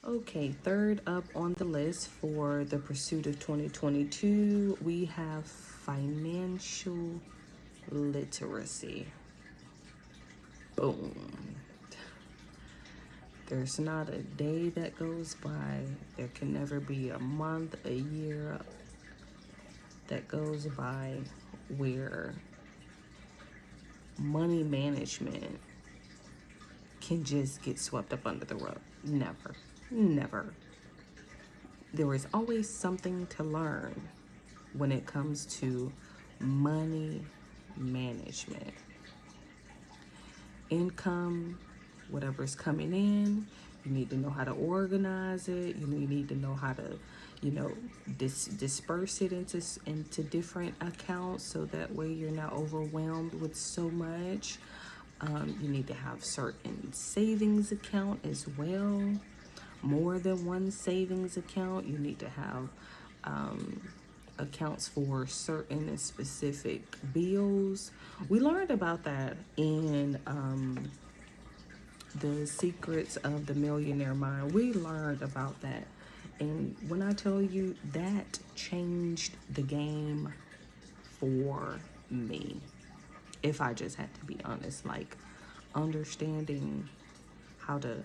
Okay, third up on the list for the pursuit of 2022, we have financial literacy. Boom. There's not a day that goes by, there can never be a month, a year that goes by where money management can just get swept up under the rug. Never. Never. There is always something to learn when it comes to money management. Income, whatever's coming in, you need to know how to organize it. You need to know how to, disperse it into different accounts so that way you're not overwhelmed with so much. You need to have certain savings account as well. More than one savings account. You need to have accounts for certain and specific bills. We learned about that in the Secrets of the Millionaire Mind. We learned about that. And when I tell you, that changed the game for me. If I just had to be honest, like understanding how to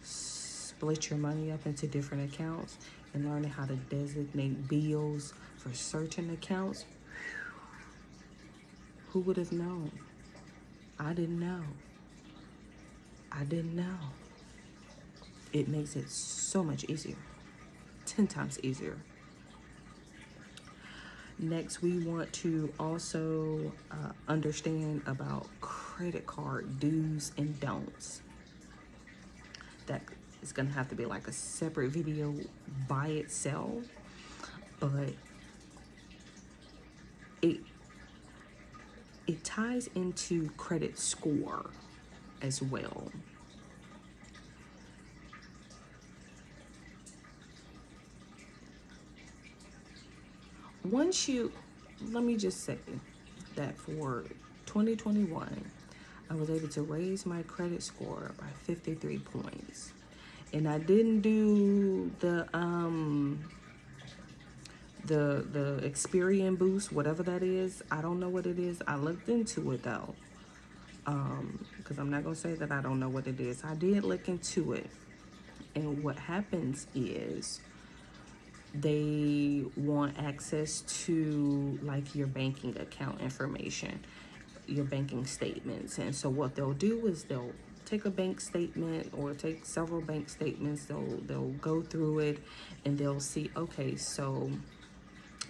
split your money up into different accounts and learning how to designate bills for certain accounts. Who would have known? I didn't know. It makes it so much easier. 10 times easier. Next, we want to also understand about credit card do's and don'ts. That is going to have to be like a separate video by itself, but it ties into credit score as well. Let me just say that for 2021, I was able to raise my credit score by 53 points. And I didn't do the Experian boost, whatever that is. I don't know what it is. I looked into it though. Because I'm not going to say that I don't know what it is. I did look into it. And what happens is they want access to like your banking account information, your banking statements. And so what they'll do is they'll take a bank statement or take several bank statements. They'll go through it and they'll see, okay, so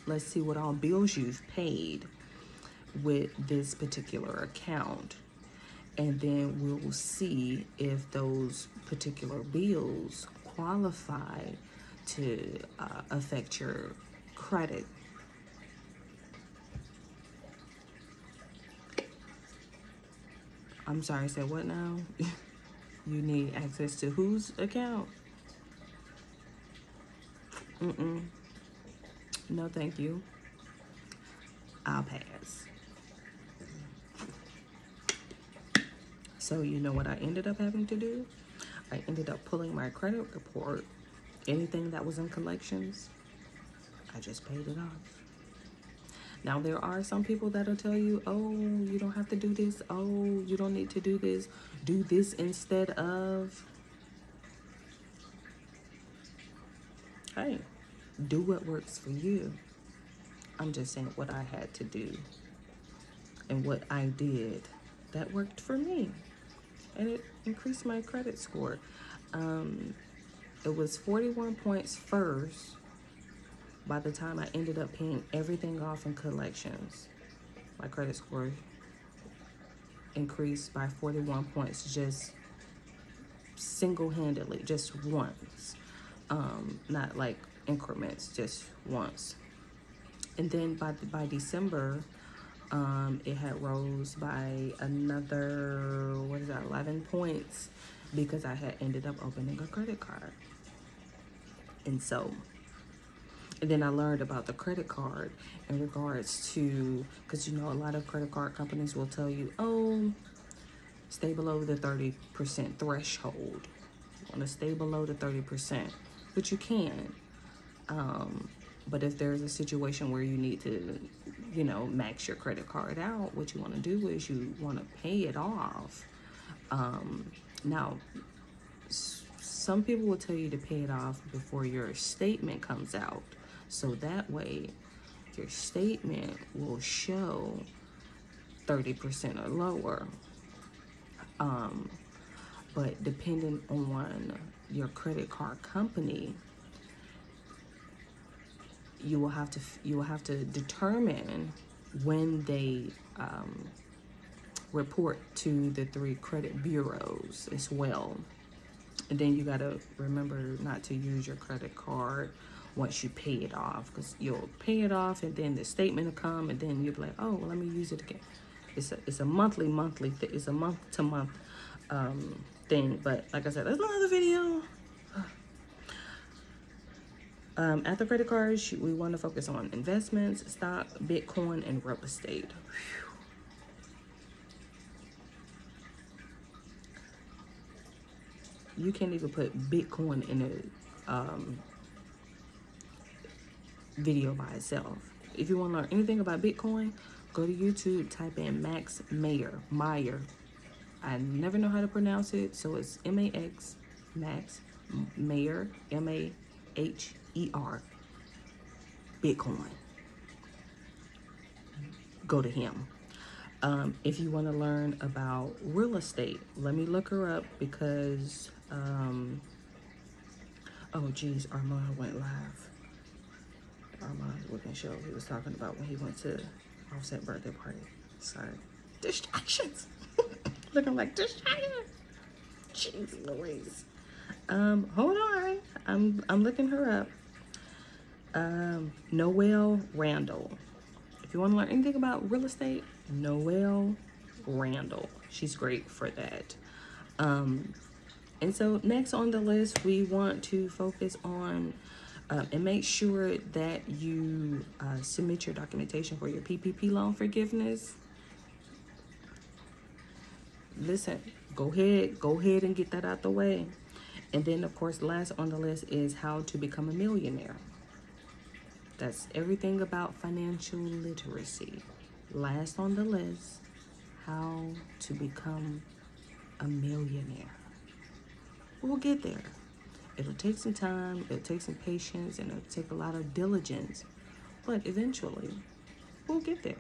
let's see what all bills you've paid with this particular account. And then we'll see if those particular bills qualify to affect your credit. I'm sorry, I said what now? You need access to whose account? No, thank you. I'll pass. So you know what I ended up having to do? I ended up pulling my credit report. Anything that was in collections, I just paid it off. Now, there are some people that'll tell you, oh, you don't have to do this. Oh, you don't need to do this. Do this instead of. Hey, do what works for you. I'm just saying what I had to do and what I did that worked for me. And it increased my credit score. It was 41 points first by the time I ended up paying everything off in collections. My credit score increased by 41 points just single-handedly, just once. Not like increments, just once. And then by December, it had rose by another, 11 points because I had ended up opening a credit card. And then I learned about the credit card in regards to, because a lot of credit card companies will tell you, oh, stay below the 30% threshold. want to stay below the 30%, but you can. But if there's a situation where you need to, you know, max your credit card out, what you want to do is you want to pay it off. Now, some people will tell you to pay it off before your statement comes out. So that way, your statement will show 30% or lower. But depending on your credit card company, you will have to determine when they report to the 3 credit bureaus as well. And then you got to remember not to use your credit card once you pay it off, because you'll pay it off and then the statement will come and then you'll be like, oh, well, let me use it again. It's a monthly it's a month to month thing. But like I said, that's another video. After credit cards, we want to focus on investments, stock, Bitcoin, and real estate. You can't even put Bitcoin in a video by itself. If you want to learn anything about Bitcoin, go to YouTube, type in Max Meyer. I never know how to pronounce it, so it's M-A-X, Max Meyer, M-A-H-E-R, Bitcoin. Go to him. If you want to learn about real estate, let me look her up because, oh geez, Armand went live. Armand's looking show he was talking about when he went to Offset birthday party. Sorry. Distractions. Looking like distractions. Jeez Louise. Hold on. I'm looking her up. Noelle Randall. If you want to learn anything about real estate, Noelle Randall. She's great for that. And so next on the list, we want to focus on and make sure that you submit your documentation for your PPP loan forgiveness. Listen, go ahead and get that out the way. And then, of course, last on the list is how to become a millionaire. That's everything about financial literacy. Last on the list, how to become a millionaire. We'll get there. It'll take some time, it'll take some patience, and it'll take a lot of diligence. But eventually, we'll get there.